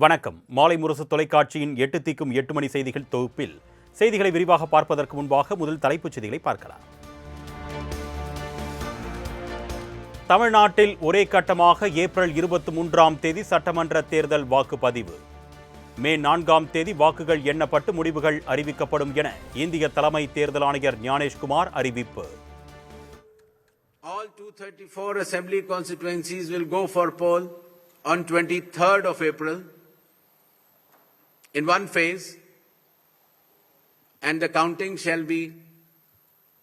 வணக்கம். மாலை முரசு தொலைக்காட்சியின் 8 திக்கும் 8 மணி செய்திகள் தொகுப்பில் செய்திகளை விரிவாக பார்ப்பதற்கு முன்பாக முதல் தலைப்புச் செய்திகளை பார்க்கலாம். தமிழ்நாட்டில் ஒரே கட்டமாக ஏப்ரல் 23ஆம் தேதி சட்டமன்ற தேர்தல் வாக்குப்பதிவு. மே 4ஆம் தேதி வாக்குகள் எண்ணப்பட்டு முடிவுகள் அறிவிக்கப்படும் என இந்திய தலைமை தேர்தல் ஆணையர் ஞானேஷ்குமார் அறிவிப்பு. All 234 assembly constituencies will go for poll on 23rd of April in one phase, and the counting shall be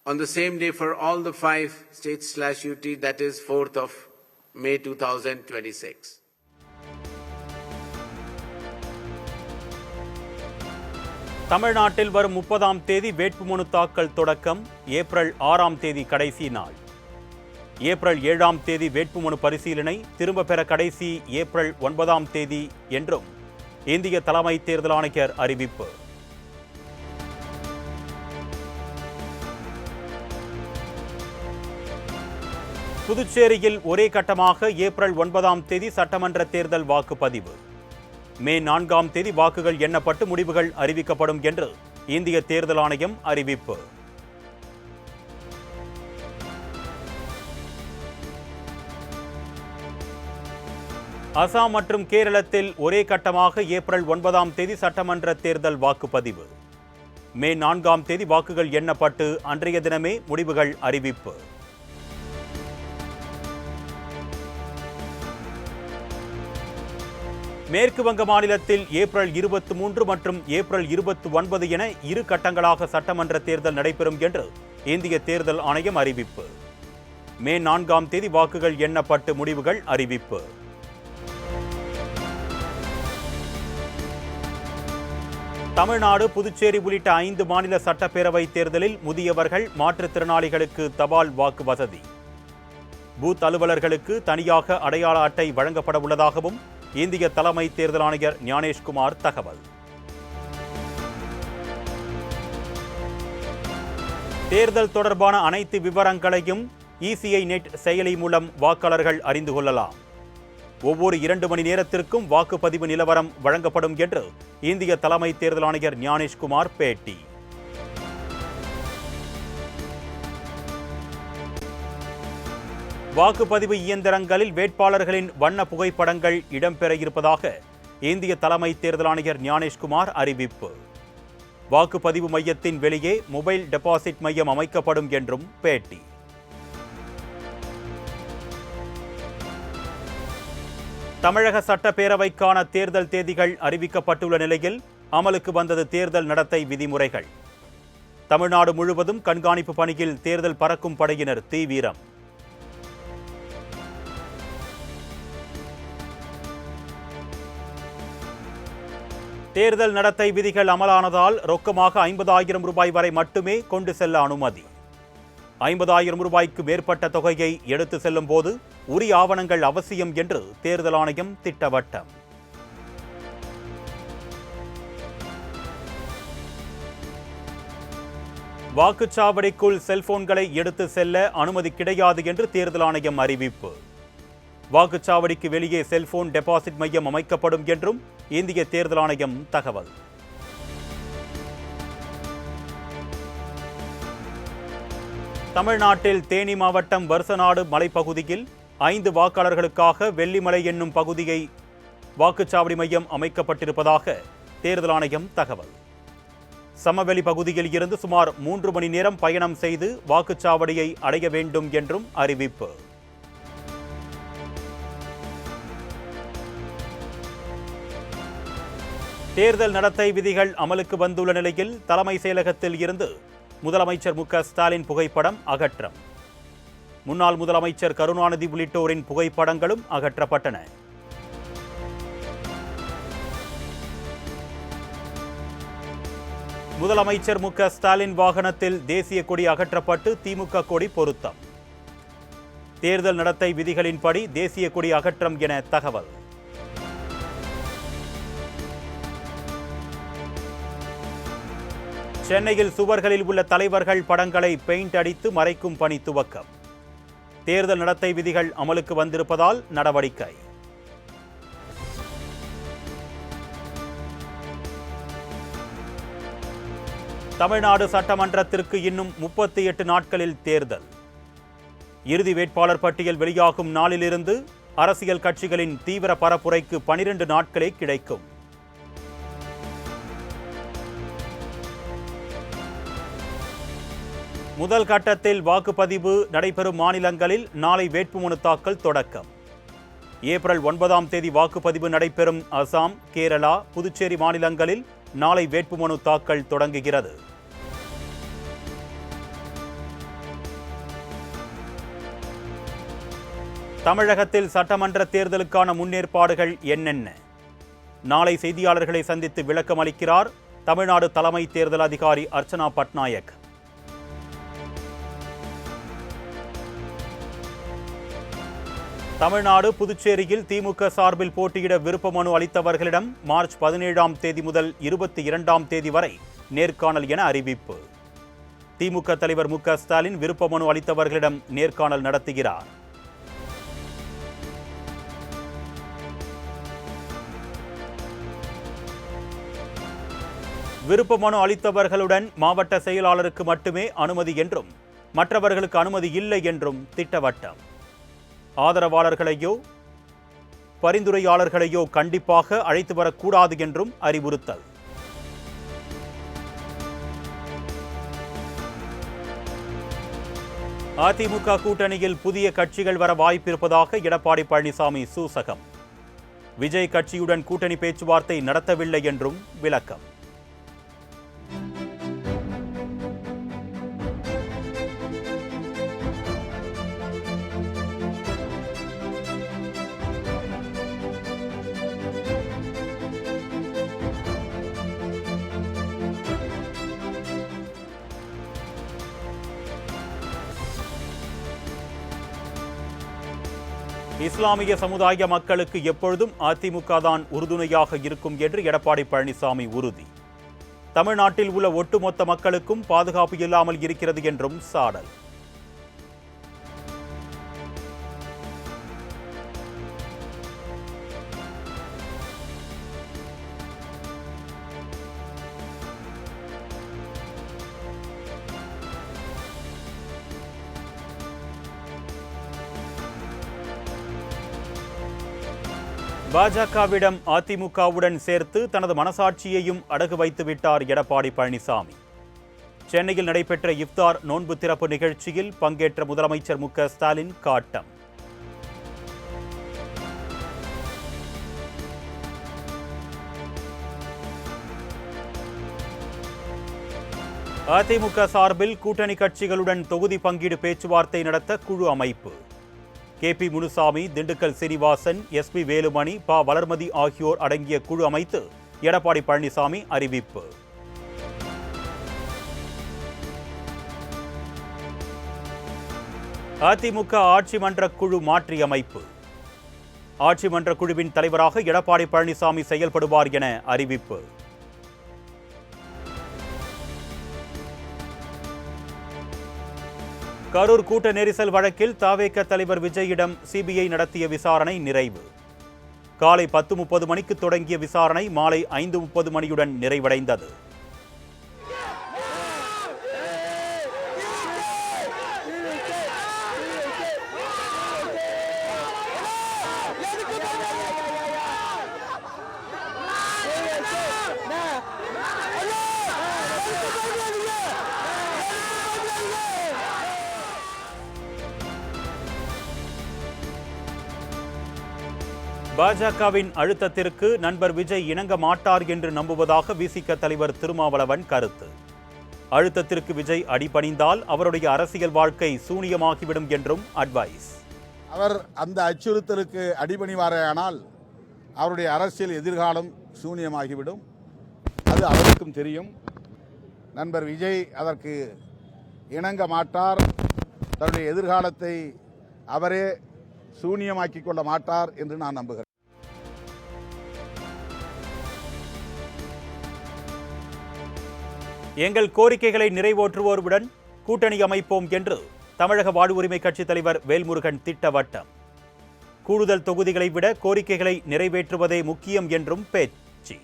on the same day for all the 5 states/UT, that is 4th of May 2026. தமிழ்நாட்டில் வரும் 30ஆம் தேதி வேட்புமனு தாக்கல் தொடக்கம். April 6ஆம் தேதி கடைசி நாள். ஏப்ரல் 7ஆம் தேதி வேட்புமனு பரிசீலனை, திரும்ப பெற கடைசி ஏப்ரல் 9ஆம் தேதி என்றும் இந்திய தலைமை தேர்தல் ஆணையர் அறிவிப்பு. புதுச்சேரியில் ஒரே கட்டமாக ஏப்ரல் 9ஆம் தேதி சட்டமன்ற தேர்தல் வாக்குப்பதிவு. மே 4ஆம் தேதி வாக்குகள் எண்ணப்பட்டு முடிவுகள் அறிவிக்கப்படும் என்று இந்திய தேர்தல் ஆணையம் அறிவிப்பு. அசாம் மற்றும் கேரளத்தில் ஒரே கட்டமாக ஏப்ரல் 9ஆம் தேதி சட்டமன்ற தேர்தல் வாக்குப்பதிவு. மே 4ஆம் தேதி வாக்குகள் எண்ணப்பட்டு அன்றைய தினமே முடிவுகள் அறிவிப்பு. மேற்கு வங்க மாநிலத்தில் ஏப்ரல் 23 மற்றும் ஏப்ரல் 29 என 2 கட்டங்களாக சட்டமன்ற தேர்தல் நடைபெறும் என்று இந்திய தேர்தல் ஆணையம் அறிவிப்பு. மே 4ஆம் தேதி வாக்குகள் எண்ணப்பட்டு முடிவுகள் அறிவிப்பு. தமிழ்நாடு, புதுச்சேரி உள்ளிட்ட 5 மாநில சட்டப்பேரவை தேர்தலில் முதியவர்கள், மாற்றுத்திறனாளிகளுக்கு தபால் வாக்கு வசதி. பூத் அலுவலர்களுக்கு தனியாக அடையாள அட்டை வழங்கப்பட உள்ளதாகவும் இந்திய தலைமை தேர்தல் ஆணையர் ஞானேஷ்குமார் தகவல். தேர்தல் தொடர்பான அனைத்து விவரங்களையும் இசிஐ நெட் செயலி மூலம் வாக்காளர்கள் அறிந்து கொள்ளலாம். ஒவ்வொரு 2 மணி நேரத்திற்கும் வாக்குப்பதிவு நிலவரம் வழங்கப்படும் என்று இந்திய தலைமை தேர்தல் ஆணையர் ஞானேஷ்குமார் பேட்டி. வாக்குப்பதிவு இயந்திரங்களில் வேட்பாளர்களின் வண்ண புகைப்படங்கள் இடம்பெற இருப்பதாக இந்திய தலைமை தேர்தல் ஆணையர் ஞானேஷ்குமார் அறிவிப்பு. வாக்குப்பதிவு மையத்தின் வெளியே மொபைல் டெபாசிட் மையம் அமைக்கப்படும் என்றும் பேட்டி. தமிழக சட்டப்பேரவைக்கான தேர்தல் தேதிகள் அறிவிக்கப்பட்டுள்ள நிலையில் அமலுக்கு வந்தது தேர்தல் நடத்தை விதிமுறைகள். தமிழ்நாடு முழுவதும் கண்காணிப்பு பணியில் தேர்தல் பறக்கும் படையினர் தீவிரம். தேர்தல் நடத்தை விதிகள் அமலானதால் ரொக்கமாக 50,000 ரூபாய் வரை மட்டுமே கொண்டு செல்ல அனுமதி. 50,000 ரூபாய்க்கு மேற்பட்ட தொகையை எடுத்து செல்லும் போது உரிய ஆவணங்கள் அவசியம் என்று தேர்தல் ஆணையம் திட்டவட்டம். வாக்குச்சாவடிக்குள் செல்போன்களை எடுத்து செல்ல அனுமதி கிடையாது என்று தேர்தல் ஆணையம் அறிவிப்பு. வாக்குச்சாவடிக்கு வெளியே செல்போன் டெபாசிட் மையம் அமைக்கப்படும் என்றும் இந்திய தேர்தல் ஆணையம் தகவல். தமிழ்நாட்டில் தேனி மாவட்டம் வருசநாடு மலைப்பகுதியில் 5 வாக்காளர்களுக்காக வெள்ளிமலை என்னும் பகுதியை வாக்குச்சாவடி மையம் அமைக்கப்பட்டிருப்பதாக தேர்தல் ஆணையம் தகவல். சமவெளி பகுதியில் இருந்து சுமார் 3 மணி நேரம் பயணம் செய்து வாக்குச்சாவடியை அடைய வேண்டும் என்றும் அறிவிப்பு. தேர்தல் நடத்தை விதிகள் அமலுக்கு வந்துள்ள நிலையில் தலைமை செயலகத்தில் இருந்து முதலமைச்சர் மு க ஸ்டாலின் புகைப்படம் அகற்றம். முன்னாள் முதலமைச்சர் கருணாநிதி உள்ளிட்டோரின் புகைப்படங்களும் அகற்றப்பட்டன. முதலமைச்சர் மு க ஸ்டாலின் வாகனத்தில் தேசிய கொடி அகற்றப்பட்டு திமுக கொடி பொருத்தம். தேர்தல் நடத்தை விதிகளின்படி தேசிய கொடி அகற்றம் என தகவல். சென்னையில் சுவர்களில் உள்ள தலைவர்கள் படங்களை பெயிண்ட் அடித்து மறைக்கும் பணி துவக்கம். தேர்தல் நடத்தை விதிகள் அமலுக்கு வந்திருப்பதால் நடவடிக்கை. தமிழ்நாடு சட்டமன்றத்திற்கு இன்னும் 38 நாட்களில் தேர்தல். இறுதி வேட்பாளர் பட்டியல் வெளியாகும் நாளிலிருந்து அரசியல் கட்சிகளின் தீவிர பரப்புரைக்கு 12 நாட்களே கிடைக்கும். முதல் கட்டத்தில் வாக்குப்பதிவு நடைபெறும் மாநிலங்களில் நாளை வேட்புமனு தாக்கல் தொடக்கம். ஏப்ரல் 9ஆம் தேதி வாக்குப்பதிவு நடைபெறும் அசாம், கேரளா, புதுச்சேரி மாநிலங்களில் நாளை வேட்புமனு தாக்கல் தொடங்குகிறது. தமிழகத்தில் சட்டமன்ற தேர்தலுக்கான முன்னேற்பாடுகள் என்னென்ன? நாளை செய்தியாளர்களை சந்தித்து விளக்கம் அளிக்கிறார் தமிழ்நாடு தலைமை தேர்தல் அதிகாரி அர்ச்சனா பட்நாயக். தமிழ்நாடு, புதுச்சேரியில் திமுக சார்பில் போட்டியிட விருப்ப மனு அளித்தவர்களிடம் மார்ச் 17ஆம் தேதி முதல் 22ஆம் தேதி வரை நேர்காணல் என அறிவிப்பு. திமுக தலைவர் மு.க. ஸ்டாலின் விருப்ப மனு அளித்தவர்களிடம் நேர்காணல் நடத்துகிறார். விருப்ப மனு அளித்தவர்களுடன் மாவட்ட செயலாளருக்கு மட்டுமே அனுமதி என்றும் மற்றவர்களுக்கு அனுமதி இல்லை என்றும் திட்டவட்டம். ஆதரவாளர்களையோ பரிந்துரையாளர்களையோ கண்டிப்பாக அழைத்து வரக்கூடாது என்றும் அறிவுறுத்தல். அதிமுக கூட்டணியில் புதிய கட்சிகள் வர வாய்ப்பிருப்பதாக எடப்பாடி பழனிசாமி சூசகம். விஜய் கட்சியுடன் கூட்டணி பேச்சுவார்த்தை நடத்தவில்லை என்றும் விளக்கம். இஸ்லாமிய சமுதாய மக்களுக்கு எப்பொழுதும் அதிமுக தான் உறுதுணையாக இருக்கும் என்று எடப்பாடி பழனிசாமி உறுதி. தமிழ்நாட்டில் உள்ள ஒட்டுமொத்த மக்களுக்கும் பாதுகாப்பு இல்லாமல் இருக்கிறது என்றும் சாடல். பாஜகவிடம் அதிமுகவுடன் சேர்த்து தனது மனசாட்சியையும் அடகு வைத்து விட்டார் எடப்பாடி பழனிசாமி. சென்னையில் நடைபெற்ற இஃப்தார் நோன்பு திறப்பு நிகழ்ச்சியில் பங்கேற்ற முதலமைச்சர் மு.க. ஸ்டாலின் காட்டம். அதிமுக சார்பில் கூட்டணி கட்சிகளுடன் தொகுதி பங்கீடு பேச்சுவார்த்தை நடத்த குழு அமைப்பு. கே.பி. முனுசாமி, திண்டுக்கல் சீனிவாசன், எஸ்.பி. வேலுமணி, ப. வளர்மதி ஆகியோர் அடங்கிய குழு அமைத்து எடப்பாடி பழனிசாமி அறிவிப்பு. அதிமுக ஆட்சி மன்ற குழு மாற்றியமைப்பு. ஆட்சி மன்ற குழுவின் தலைவராக எடப்பாடி பழனிசாமி செயல்படுவார் என அறிவிப்பு. கரூர் கூட்ட நெரிசல் வழக்கில் தவேக தலைவர் விஜயிடம் சிபிஐ நடத்திய விசாரணை நிறைவு. காலை 10:30 மணிக்கு தொடங்கிய விசாரணை மாலை 5:30 மணியுடன் நிறைவடைந்தது. பாஜகவின் அழுத்தத்திற்கு நண்பர் விஜய் இணங்க மாட்டார் என்று நம்புவதாக விசிக தலைவர் திருமாவளவன் கருத்து. அழுத்தத்திற்கு விஜய் அடிபணிந்தால் அவருடைய அரசியல் வாழ்க்கை சூனியமாகிவிடும் என்றும் அட்வைஸ். அவர் அந்த அச்சுறுத்தலுக்கு அடிபணிவாரேயானால் அவருடைய அரசியல் எதிர்காலம் சூனியமாகிவிடும். அது அவருக்கும் தெரியும். நண்பர் விஜய் அதற்கு இணங்க மாட்டார். தன்னுடைய எதிர்காலத்தை அவரே சூனியமாக்கிக் கொள்ள மாட்டார் என்று நான் நம்புகிறேன். எங்கள் கோரிக்கைகளை நிறைவேற்றுவோருடன் கூட்டணி அமைப்போம் என்று தமிழக வாழ்வுரிமை கட்சித் தலைவர் வேல்முருகன் திட்டவட்டம். கூடுதல் தொகுதிகளை விட கோரிக்கைகளை நிறைவேற்றுவதே முக்கியம் என்றும் பேச்சு.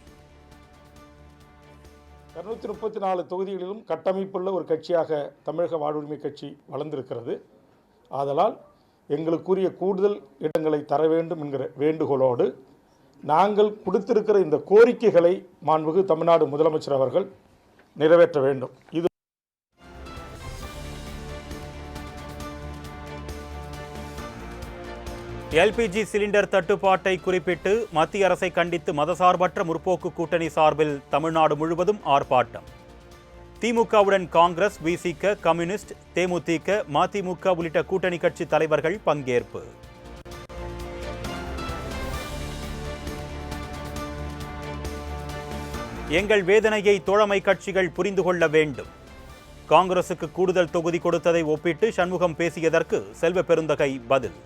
234 தொகுதிகளிலும் கட்டமைப்புள்ள ஒரு கட்சியாக தமிழக வாழ்வுரிமை கட்சி வளர்ந்திருக்கிறது. ஆதலால் எங்களுக்குரிய கூடுதல் இடங்களை தர வேண்டும் என்கிற வேண்டுகோளோடு நாங்கள் கொடுத்திருக்கிற இந்த கோரிக்கைகளை மாண்புமிகு தமிழ்நாடு முதலமைச்சர் அவர்கள் நிறைவேற்ற வேண்டும். இது எல்பிஜி சிலிண்டர் தட்டுப்பாட்டை குறிப்பிட்டு மத்திய அரசை கண்டித்து மதசார்பற்ற முற்போக்கு கூட்டணி சார்பில் தமிழ்நாடு முழுவதும் ஆர்ப்பாட்டம். திமுகவுடன் காங்கிரஸ், விசிக, கம்யூனிஸ்ட், தேமுதிக, மதிமுக உள்ளிட்ட கூட்டணி கட்சி தலைவர்கள் பங்கேற்பு. எங்கள் வேதனையை தோழமை கட்சிகள் புரிந்து கொள்ள வேண்டும். காங்கிரசுக்கு கூடுதல் தொகுதி கொடுத்ததை ஒப்பிட்டு சண்முகம் பேசியதற்கு செல்வ பெருந்தகை பதில்.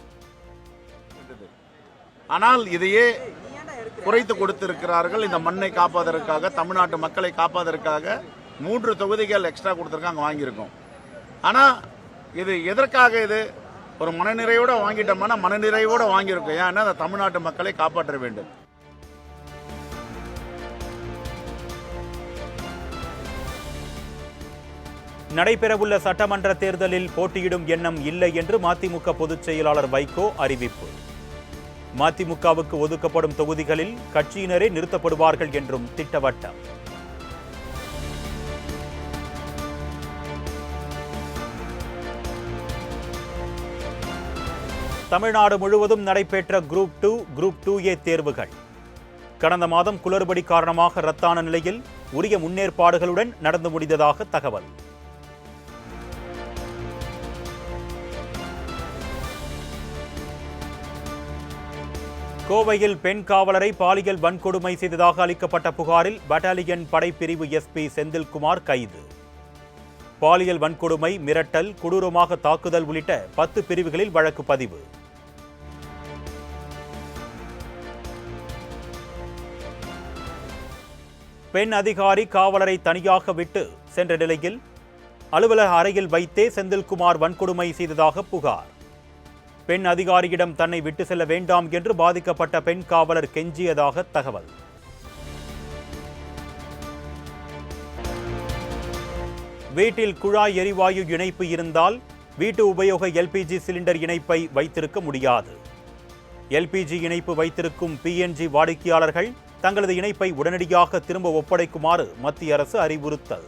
ஆனால் இதையே குறைத்து கொடுத்திருக்கிறார்கள். இந்த மண்ணை காப்பதற்காக, தமிழ்நாட்டு மக்களை காப்பதற்காக 3 தொகுதிகள் எக்ஸ்ட்ரா கொடுத்துருக்காங்க, வாங்கியிருக்கோம். ஆனால் இது எதற்காக? இது ஒரு மனநிறைவோடு வாங்கிட்டோம்னா மனநிறைவோடு வாங்கியிருக்கோம். ஏன்னா அந்த தமிழ்நாட்டு மக்களை காப்பாற்ற வேண்டும். நடைபெறவுள்ள சட்டமன்ற தேர்தலில் போட்டியிடும் எண்ணம் இல்லை என்று மதிமுக பொதுச் செயலாளர் வைகோ அறிவிப்பு. மதிமுகவுக்கு ஒதுக்கப்படும் தொகுதிகளில் கட்சியினரே நிறுத்தப்படுவார்கள் என்றும் திட்டவட்டம். தமிழ்நாடு முழுவதும் நடைபெற்ற குரூப் 2, குரூப் 2A தேர்வுகள் கடந்த மாதம் குளறுபடி காரணமாக ரத்தான நிலையில் உரிய முன்னேற்பாடுகளுடன் நடந்து முடிந்ததாக தகவல். கோவையில் பெண் காவலரை பாலியல் வன்கொடுமை செய்ததாக அளிக்கப்பட்ட புகாரில் பட்டாலியன் படைப்பிரிவு எஸ்பி செந்தில்குமார் கைது. பாலியல் வன்கொடுமை, மிரட்டல், கொடூரமாக தாக்குதல் உள்ளிட்ட 10 பிரிவுகளில் வழக்கு பதிவு. பெண் அதிகாரி காவலரை தனியாக விட்டு சென்ற நிலையில் அலுவலக அறையில் வைத்தே செந்தில்குமார் வன்கொடுமை செய்ததாக புகார். பெண் அதிகாரியிடம் தன்னை விட்டு செல்ல வேண்டாம் என்று பாதிக்கப்பட்ட பெண் காவலர் கெஞ்சியதாக தகவல். வீட்டில் குழாய் எரிவாயு இணைப்பு இருந்தால் வீட்டு உபயோக எல்பிஜி சிலிண்டர் இணைப்பை வைத்திருக்க முடியாது. எல்பிஜி இணைப்பு வைத்திருக்கும் பிஎன்ஜி வாடிக்கையாளர்கள் தங்களது இணைப்பை உடனடியாக திரும்ப ஒப்படைக்குமாறு மத்திய அரசு அறிவுறுத்தல்.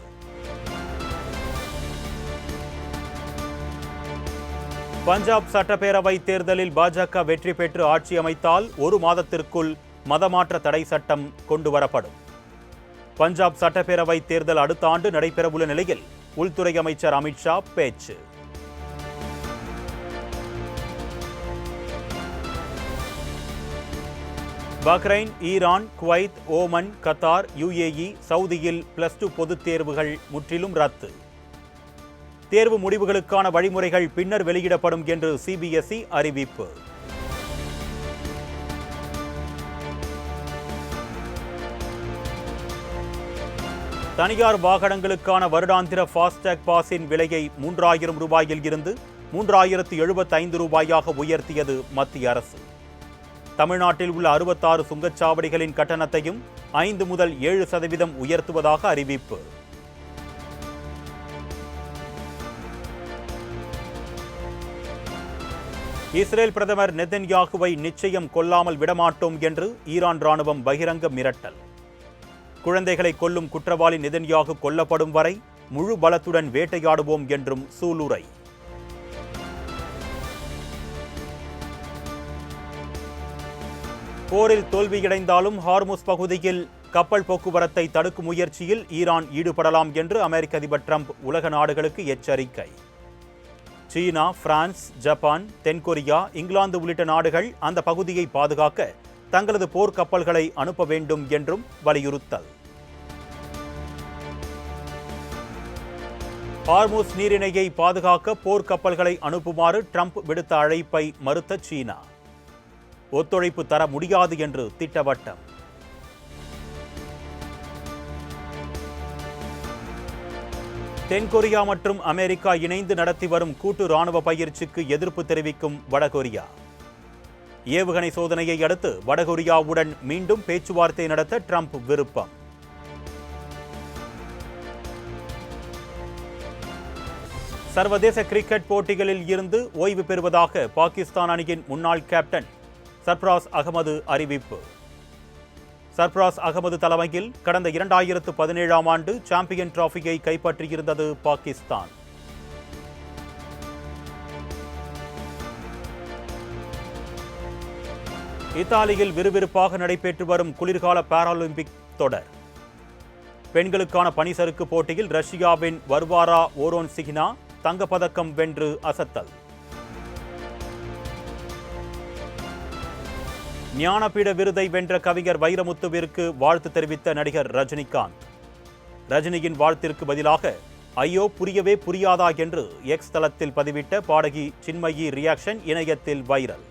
பஞ்சாப் சட்டப்பேரவை தேர்தலில் பாஜக வெற்றி பெற்று ஆட்சி அமைத்தால் 1 மாதத்திற்குள் மதமாற்ற தடை சட்டம் கொண்டுவரப்படும். பஞ்சாப் சட்டப்பேரவை தேர்தல் அடுத்த ஆண்டு நடைபெறவுள்ள நிலையில் உள்துறை அமைச்சர் அமித்ஷா பேச்சு. Bahrain, Iran, Kuwait, Oman, Qatar, UAE, சவுதியில் +2 பொதுத் தேர்வுகள் முற்றிலும் ரத்து. தேர்வு முடிவுகளுக்கான வழிமுறைகள் பின்னர் வெளியிடப்படும் என்று CBSE அறிவிப்பு. தனியார் வாகனங்களுக்கான வருடாந்திர ஃபாஸ்டேக் பாஸின் விலையை 3000 ரூபாயில் இருந்து 3075 ரூபாயாக உயர்த்தியது மத்திய அரசு. தமிழ்நாட்டில் உள்ள 66 சுங்கச்சாவடிகளின் கட்டணத்தையும் 5 முதல் 7% உயர்த்துவதாக அறிவிப்பு. இஸ்ரேல் பிரதமர் நெதன்யாகுவை நிச்சயம் கொல்லாமல் விடமாட்டோம் என்று ஈரான் ராணுவம் பகிரங்க மிரட்டல். குழந்தைகளை கொல்லும் குற்றவாளி நெதன்யாகு கொல்லப்படும் வரை முழு பலத்துடன் வேட்டையாடுவோம் என்றும் சூளுரை. போரில் தோல்வியடைந்தாலும் ஹார்முஸ் பகுதியில் கப்பல் போக்குவரத்தை தடுக்கும் முயற்சியில் ஈரான் ஈடுபடலாம் என்று அமெரிக்க அதிபர் டிரம்ப் உலக நாடுகளுக்கு எச்சரிக்கை. சீனா, பிரான்ஸ், ஜப்பான், தென்கொரியா, இங்கிலாந்து உள்ளிட்ட நாடுகள் அந்த பகுதியை பாதுகாக்க தங்களது போர்க்கப்பல்களை அனுப்ப வேண்டும் என்றும் வலியுறுத்தல். ஹார்முஸ் நீரிணையை பாதுகாக்க போர்க்கப்பல்களை அனுப்புமாறு ட்ரம்ப் விடுத்த அழைப்பை மறுத்த சீனா. ஒத்துழைப்பு தர முடியாது என்று திட்டவட்டம். தென்கொரியா மற்றும் அமெரிக்கா இணைந்து நடத்தி வரும் கூட்டு ராணுவ பயிற்சிக்கு எதிர்ப்பு தெரிவிக்கும் வடகொரியா. ஏவுகணை சோதனையை அடுத்து வடகொரியாவுடன் மீண்டும் பேச்சுவார்த்தை நடத்த ட்ரம்ப் விருப்பம். சர்வதேச கிரிக்கெட் போட்டிகளில் இருந்து ஓய்வு பெறுவதாக பாகிஸ்தான் அணியின் முன்னாள் கேப்டன் சர்ஃப்ராஸ் அகமது அறிவிப்பு. சர்ஃப்ராஸ் அகமது தலைமையில் கடந்த 2017ஆம் ஆண்டு சாம்பியன் டிராஃபியை கைப்பற்றியிருந்தது பாகிஸ்தான். இத்தாலியில் விறுவிறுப்பாக நடைபெற்று வரும் குளிர்கால பாராலிம்பிக் தொடர். பெண்களுக்கான பனிசறுக்கு போட்டியில் ரஷ்யாவின் வர்வாரா ஓரோன்சிகினா தங்கப்பதக்கம் வென்று அசத்தல். ஞானபீட விருதை வென்ற கவிஞர் வைரமுத்துவிற்கு வாழ்த்து தெரிவித்த நடிகர் ரஜினிகாந்த். ரஜினியின் வாழ்த்திற்கு பதிலாக ஐயோ புரியவே புரியாதா என்று எக்ஸ் தளத்தில் பதிவிட்ட பாடகி சின்மயி ரியாக்ஷன் இணையத்தில் வைரல்.